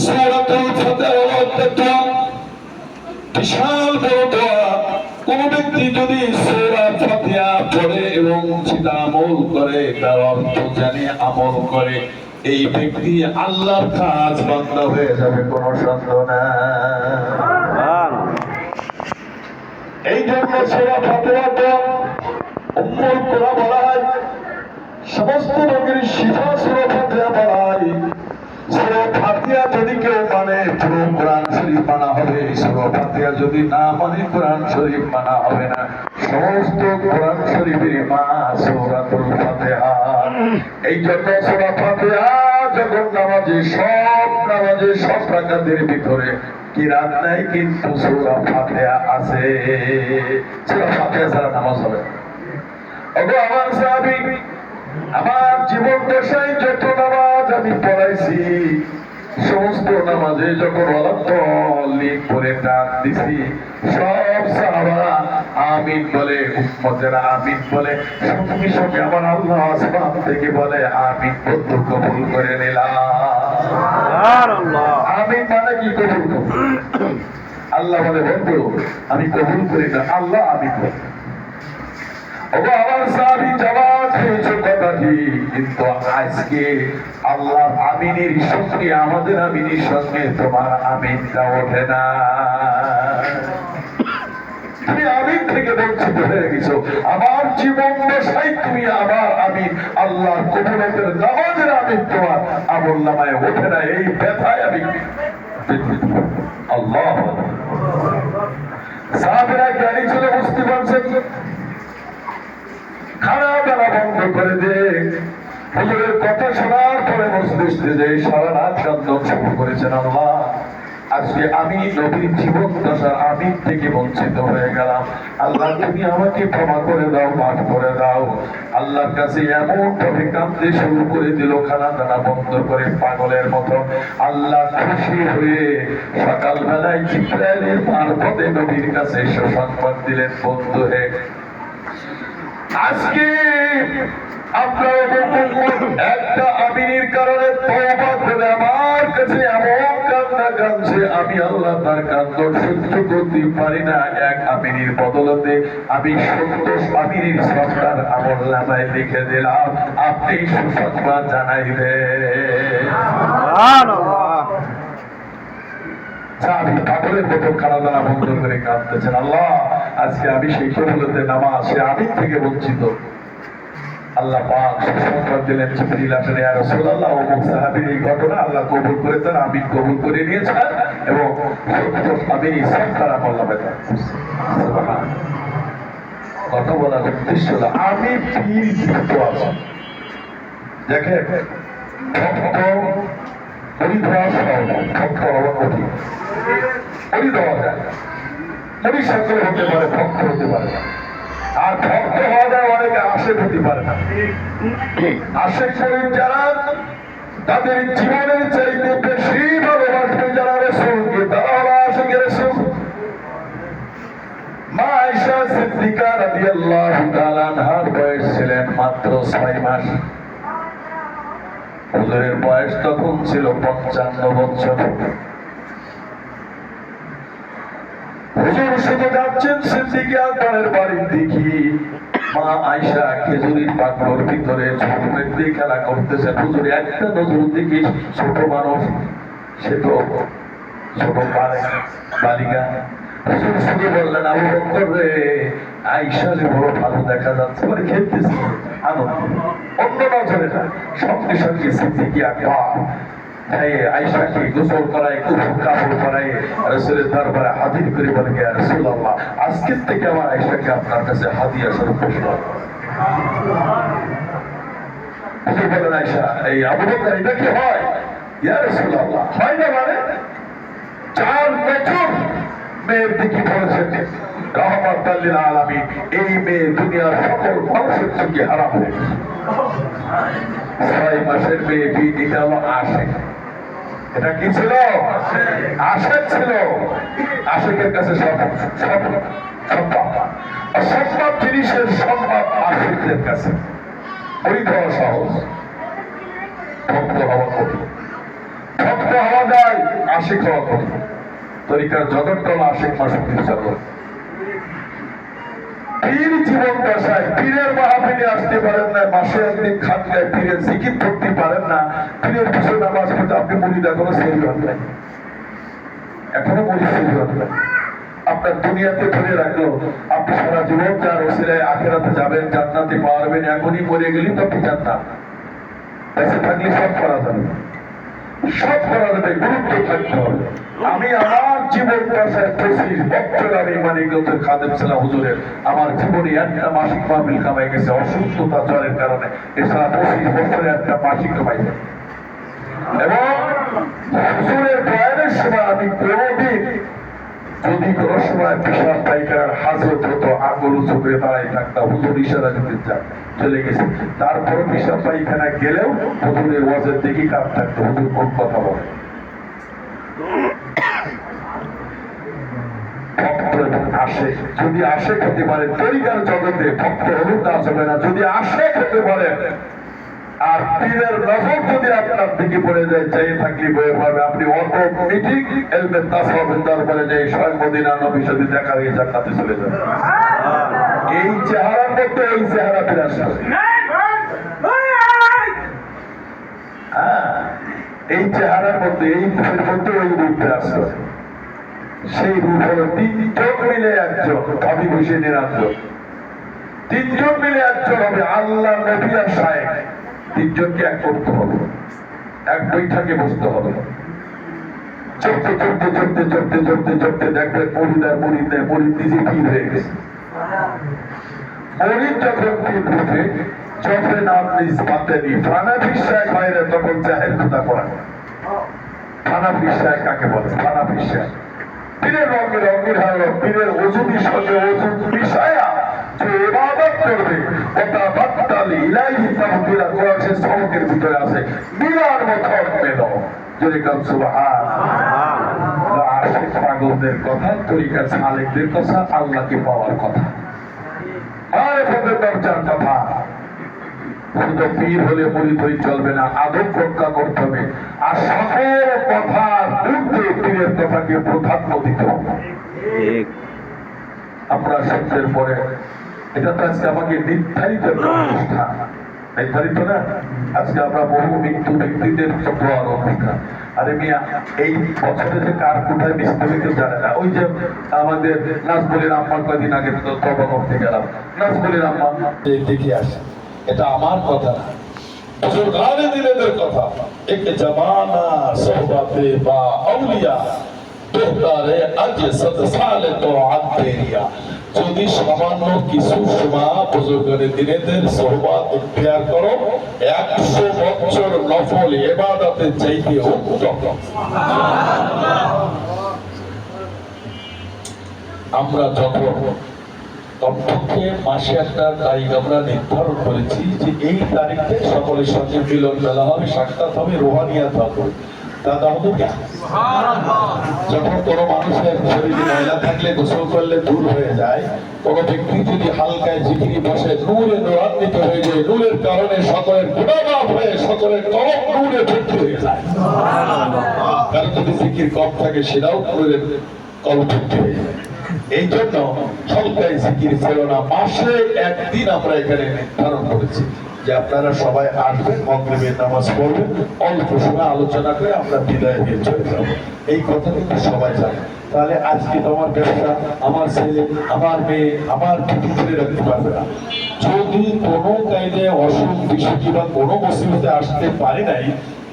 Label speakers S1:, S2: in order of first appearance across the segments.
S1: সূরাতুল ফাতিহা বিশাল বড় দোয়া। কোন ব্যক্তি যদি সূরা ফাতিহা পড়ে এবং সেটা আমল করে, তার অর্থ জানে আমল করে, এই ব্যক্তি আল্লাহর কাজ বন্ধ হয়ে যাবে, কোনো সন্দেহ নাই। এই জন্য সূরা ফাতিহাকে উম্মুল কুরা বলা হয়, সমস্ত রোগের শিফা সূরা ফাতিহা বলা হয়। সূরা ফাতিহা যদি কেউ মানে পুরো কোরআন শরীফ মানা হবে, সূরা ফাতিহা যদি না মানে কোরআন শরীফ মানা হবে না। সমস্ত কোরআন শরীফের মা সূরাতুল ফাতিহা। এই জন্য সূরা ফাতিহা যখন নামাজে সব রাকাতের ভিতরে কিরাত নাই, কিন্তু সূরা ফাতিহা আছে। সূরা ফাতিহা ছাড়া নামাজ হবে না। ওগো আমার সাহাবী, আমার জীবন দশায় যত নামাজ আমি পড়াইছি, সমস্ত নামাজে যখন ওয়ালাদ্দাল্লিন করে ডাক দিছি, সব সাহাবারা আমিন বলে, উম্মতেরা আমিন বলে, সঙ্গে সঙ্গে আমার আল্লাহ আসমান থেকে বলে আমিন, বন্ধু কবুল করে নিলাম। আমিন মানে কি? কবুল। আল্লাহ বলে বন্ধু আমি কবুল করি না, আল্লাহ আমিন বলে। আমার সাহাবী জবাব দিয়েছে কথা ঠিক, কিন্তু আজকে আল্লাহ আমিনের সঙ্গে আমাদের আমিনের সঙ্গে তোমার আমিনটা ওঠে না। তুমি আমিন থেকে বঞ্চিত হয়ে গেছো। আমার জীবন দশাই তুমি আমার আমিন, আল্লাহ কবুলের নামাজের আমিন তোমার আমল নামায় ওঠে না। এই ব্যথায় আমি আল্লাহ সাহাবীরা জ্ঞানী ছিল, বুঝতে পারছেন। খানা দানা বন্ধ করে দে। হুজুরের কথা শোনার পরে মসজিদে যে সারা রাত কান্দন শুরু করেছেন, আল্লাহ আজকে আমি নবীর জীবন দশার আমিন থেকে বঞ্চিত হয়ে গেলাম। আল্লাহ তুমি আমাকে ক্ষমা করে দাও, মাফ করে দাও। আল্লাহর কাছে এমন ভাবে কাঁদতে শুরু করে দিল, খানা দানা বন্ধ করে পাগলের মতো। আল্লাহ খুশি হয়ে সকালবেলায় জিবরাইলের মারফতে নবীর কাছে সুসংবাদ দিলেন, বন্ধু হে, আজকে আপনার একটা আমিনের কারণে তওবা করে আমার কাছে এমন কান্না কাঁদছে, আমি আল্লাহ তার কান্দন সহ্য করতে পারি না। এক আমিনের বদলতে আমি 70 আমিনের সরকার আমল নামায় লিখে দিলাম, আপনি সুসংবাদ জানাইবেন। আমি পাগলের মতো খানা দানা বন্ধ করে কাঁদতেছেন, আল্লাহ আজকে আমি সেই কবুলতে নামাজ সে আমিন থেকে বঞ্চিত। আল্লাহ পাক সুসংবাদ দিলেন, জিবরিল আসেন, ইয়া রাসূলুল্লাহ অমুক সাহাবীর এই ঘটনা আল্লাহ কবুল করেছেন, আমিন কবুল করে নিয়েছেন এবং আমিন সব তারা বললাম। কথা বলার উদ্দেশ্য হলো আমি পীর যুক্ত আছি। দেখেন ভক্ত পরিধরা সহজ, ভক্ত হওয়া কঠিন। পরি দেওয়া যায়, পরি সকল হতে পারে, ভক্ত হতে পারে না। আর ভক্ত হওয়া যায় অনেকে আশেক হতে পারে না। আশেক শরীফ যারা, তাদের জীবনের চাইতে বেশি ভালোবাসবে যারা রাসূলকে, তারা হলো আশিকে রাসূল। মা আয়েশা সিদ্দিকা রাদিয়াল্লাহু তাআলা আনহার বয়স ছিলেন মাত্র 6 মাস। হুজুরের বয়স তখন ছিল 55 বছর। হুজুর শুধু যাচ্ছেন সিদ্দিকে আকবরের বাড়ির দিকে, মা আয়েশা খেজুরির পাকড়ের ভিতরে ঝুমুরের দিয়ে খেলা করতেছেন। হুজুর একটা নজর দিকে, ছোট মানুষ, সে তো ছোট বালিকা। হুজুর শুধু বললেন, আবু বকর রে, আয়েশারে বড় ভালো দেখা যাচ্ছে, মানে খেলতেছে আনন্দ, অন্য নজরে না। সঙ্গে সঙ্গে সিদ্দিকে আকবর আয়েশাকে গোসল করায়, কাপড় করায় রাসূলের দরবারে হাজির করে বলে, ইয়া রাসূলুল্লাহ আজকের থেকে আমার আয়েশাকে আপনার কাছে হাদিয়া স্বরূপ পেশ করব। হুজুর বলেন, আয়েশা এই আবু বকর এটা কি হয়? ইয়া রাসূলুল্লাহ হয় না মানে? 4 বছর মেয়ের দিকে বলেছেন রহমাতাল লিল আলামিন, এই মেয়ে দুনিয়ার সকল মানুষের চোখে হারাম হয়ে গেছে। 6 মাসের মেয়ে, এটা হলো আশিক। এটা কি ছিল? আশেক ছিল। আশেকের কাছে অসম্ভব জিনিসের সম্ভব আশেকদের কাছে। বৈধ সহজ, ভক্ত হওয়া কঠিন। ভক্ত হওয়া যায় আশিক হওয়া করি তরিকার জগৎতল আশিক মাসুকির জগৎ পীর জীবন দশায় পীরের মাহফিলে আসতে পারেন না, মাসে একদিন খানকায় পীরের জিকির করতে পারেন না, পীরের পিছনে নামাজ পড়তে আপনি মুরিদ এখনো সেরি হন নাই, এখনো মুরিদ সেরি হন নাই। আপনার দুনিয়াতে ধরে রাখলো আপনি সারা জীবন যার ওসিলায় আখেরাতে যাবেন, জান্নাতে পারবেন, এখনই মরে গেলি তো আপনি জান্নাত। বেঁচে থাকলে সব করা যাবে, সব করা যাবে, গুরুত্ব থাকতে হবে। আমি আমার জীবন দশায় 25 বছর আমি মানিকগঞ্জের খাদেম ছিলাম হুজুরের, আমার জীবনে একটা মাসিক মাহফিল কামাই গেছে অসুস্থতা জ্বরের কারণে, এছাড়া 25 বছরে একটা মাসিক কামাই গেছে। এবং হুজুরের বয়ানের সময় আমি কোনোদিন যদি কোনো সময় পেশাব পাইকার হাজরত হতো আঙুল উঁচু করে দাঁড়াই থাকতাম, হুজুর ইশারা দিতে চলে গেছে, তারপরে পেশাব পাইখানা গেলেও হুজুরের ওয়াজের দিকেই কাজ থাকতো, হুজুর কোন কথা বলে। ভক্ত আসে, যদি আসে খেতে পারে তরিকার জগতে ভক্ত হলুদ কাজ হবে না, যদি আসে খেতে পারে। আর পীরের নজর যদি আপনার দিকে পড়ে যায়, চাইয়ে থাকলে বয়ে পাবে, আপনি অটোমেটিক এলবেন তাসওয়াফের দরবারে যে স্বয়ং মদিনা নবী সাথে দেখা হয়ে জান্নাতে চলে যাবে। এই চেহারার মধ্যে এই চেহারা বিরাজ করে, এই চেহারার মধ্যে এই রূপের মধ্যে ওই রূপ বিরাজ করে। সেই রূপ হলো 3 জন মিলে একজন, ভাবি হুসেনের একজন, 3 জন মিলে একজন হবে আল্লাহ নবী আর শায়েখ, 3 জনকে এক করতে হবে, এক বৈঠকে বসতে হবে। চলতে চলতে চলতে চলতে চলতে চলতে দেখবেন মরিদ আর মরিদ নেই, মরিদ নিজে পীর হয়ে গেছে। মরিদ যখন পীর রূপে চোখে নাম নিজ বাতেনি ফানাফি শায়েখ বাইরে, তখন জাহের কথা করা। ফানাফি শায়েখ কাকে বলে? ফানাফি শায়েখ পীরের রঙে রঙের হলো, পীরের ওজুদি সঙ্গে ওজুদ মিশায়া যে ইবাদত করবে, ওটা বাত্তাল ইলাহি তাহদিরা কোরআনের সবকের ভিতরে আছে, মিলার মতন মেলো। যদি কাল সুবহানাল্লাহ। আশিক পাগলদের কথা, তরিকার সালেকদের কথা, আল্লাহকে পাওয়ার কথা, মারিফতের দরজার কথা। শুধু পীর হলে মুরিদ হয়ে চলবে না, আদব রক্ষা করতে হবে। আর সকল কথার ঊর্ধ্বে পীরের কথাকে প্রাধান্য দিতে হবে। আমরা সত্যের পরে এটা তো আজকে আমাকে নির্ধারিত অনুষ্ঠান, নির্ধারিত না, আজকে আমরা বহু মৃত্যু ব্যক্তিদের দোয়ার অনুষ্ঠান। আরে মিয়া, এই বছরে যে কার কোথায় বিস্তারিত জানে না। ওই যে আমাদের নাজবুলের আম্মার কয়দিন আগে তবা করতে গেলাম, নাজবুলের আম্মা দেখে আসে, এটা আমার কথা না, বুজুর্গানে দিলের কথা। এক জামানা সোহবতে বা আউলিয়া তোহতারে আজ সদ সালে তো আতেরিয়া। যদি সামান্য কিছু সময় বুজুর্গানে দিলের সোহবত ইখতিয়ার করো, 100 বছর নফল ইবাদতের চাইতে উত্তম। আমরা যখন কমপক্ষে মাসে একটা তারিখ আমরা নির্ধারণ করেছি যে এই তারিখে সকলের সঙ্গে মিলন মেলা হবে, সাক্ষাৎ হবে, রোহানিয়াত হবে। দাদা হতো যখন কোনো মানুষের শরীরে ময়লা থাকলে গোসল করলে দূর হয়ে যায়, কোন ব্যক্তি যদি হালকায় জিকিরি বসে নূরে নূরান্বিত হয়ে যায়, নূরের কারণে সকলের গুনাহ মাফ হয়ে সকলের কলব নূরে ভর্তি হয়ে যায়। কারণ যদি জিকির কম থাকে সেটাও নূরের কলব ভর্তি হয়ে যায়। এই জন্য হালকায় জিকির ছিল না, মাসে একদিন আমরা এখানে নির্ধারণ করেছি যে আপনারা সবাই আসবেন, মাগরিবের নামাজ পড়বেন, অল্প সময় আলোচনা করে আমরা বিদায় নিয়ে চলে যাব। এই কথা কিন্তু সবাই জানে। তাহলে আজকে তোমার ব্যবসা, আমার ছেলে, আমার মেয়ে, আমার পিঠে তুলে রাখতে পারবে না। যদি কোনো কায়দায় অসুখ বিসুখ বা কোনো মুসিবতে আসতে পারি নাই,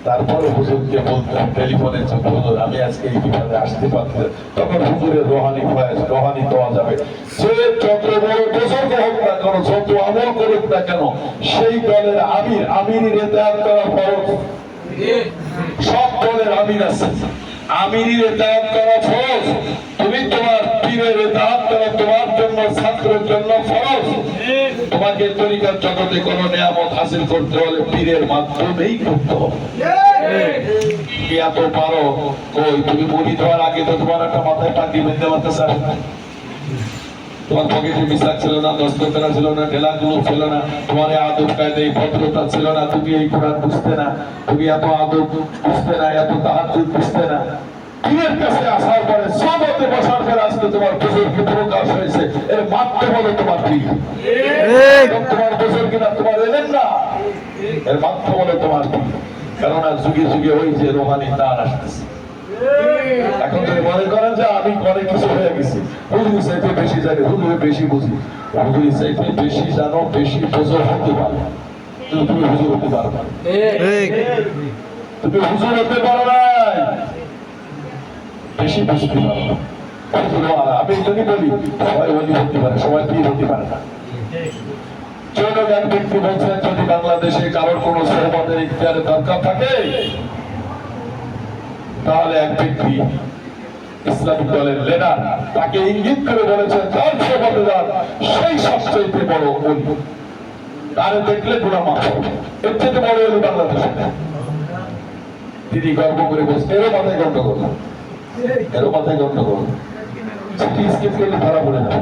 S1: তারপরে হুজুরকে বলতাম টেলিফোনে, হুজুর আমি আজকে এই বিভাগে আসতে পারতেন, তখন হুজুরের রোহানি ফয়েজ, রোহানি দেওয়া যাবে। যে যত বড় বুজুর্গ হোক না কেন, যত আমল করুক না কেন, সেই দলের আমির, আমিরের ইতাআত করা ফরজ। সব দলের আমির আছে, আমিরের ইতাআত করা ফরজ। তুমি তোমার পীরের ইতাআত করা তোমার জন্য, ছাত্রের জন্য ফরজ। তোমাকে তরিকার জগতে কোনো নিয়ামত হাসিল করতে হলে পীরের মাধ্যমেই করতে হবে। কি এত পারো? কই তুমি মুরিদ হওয়ার আগে তো তোমার একটা মাথায় পাগড়ি বেঁধে মারতে চাও, তোমার পকেটে মিসাক ছিল না, দস্তকরা ছিল না, ঢেলাগুলো ছিল না, তোমার আদব কায়দা এই ভদ্রতা ছিল না, তুমি এই কোরআন বুঝতে না, তুমি এত আদব বুঝতে না, এত তাহাজ্জুদ বুঝতে না। পীরের কাছে আসার পরে সোহবতে বসার পরে আজকে তোমার বুজুর্গি প্রকাশ হয়েছে, এর মাধ্যমে হলো তোমার পীর। এবং তোমার বুজুর্গি না, তোমার এলেন না, এর মাধ্যমে হলো তোমার পীর। কেননা যুগে যুগে ওই যে রোহানি তার আসতেছে। এখন তুমি মনে করেন যে আমি অনেক কিছু হয়ে গেছি, হুজুরি চাইতে বেশি জানি, হুজুরি বেশি বুঝি, হুজুরি চাইতে বেশি জানো, বেশি বোঝো হতে পারো, কিন্তু তুমি হুজুর হতে পারো না। তুমি হুজুর হতে পারো নাই, বেশি বুঝতে পারো না। আমি এই জন্যই বলি সবাই ওলি হতে পারে, সবাই পীর হতে পারে না। জনজ্ঞান ব্যক্তি বলছেন যদি বাংলাদেশে কারোর কোন সোহবতের ইখতিয়ারের দরকার থাকে তাহলে এক ব্যক্তি ইসলামিক দলের লিডার তাকে ইঙ্গিত করে বলেছেন যার সোহবতে যান সেই সবচেয়ে বড় ওলি, তারে দেখলে গুনাহ মাফ হবে। এর থেকে বড় ওলি বাংলাদেশে নেই। তিনি গর্ব করে বলছেন, এরও মাথায় গন্ডগোল, এরও মাথায় গন্ডগোল, সিটি স্কিপ করলে ধরা পড়ে যাবে।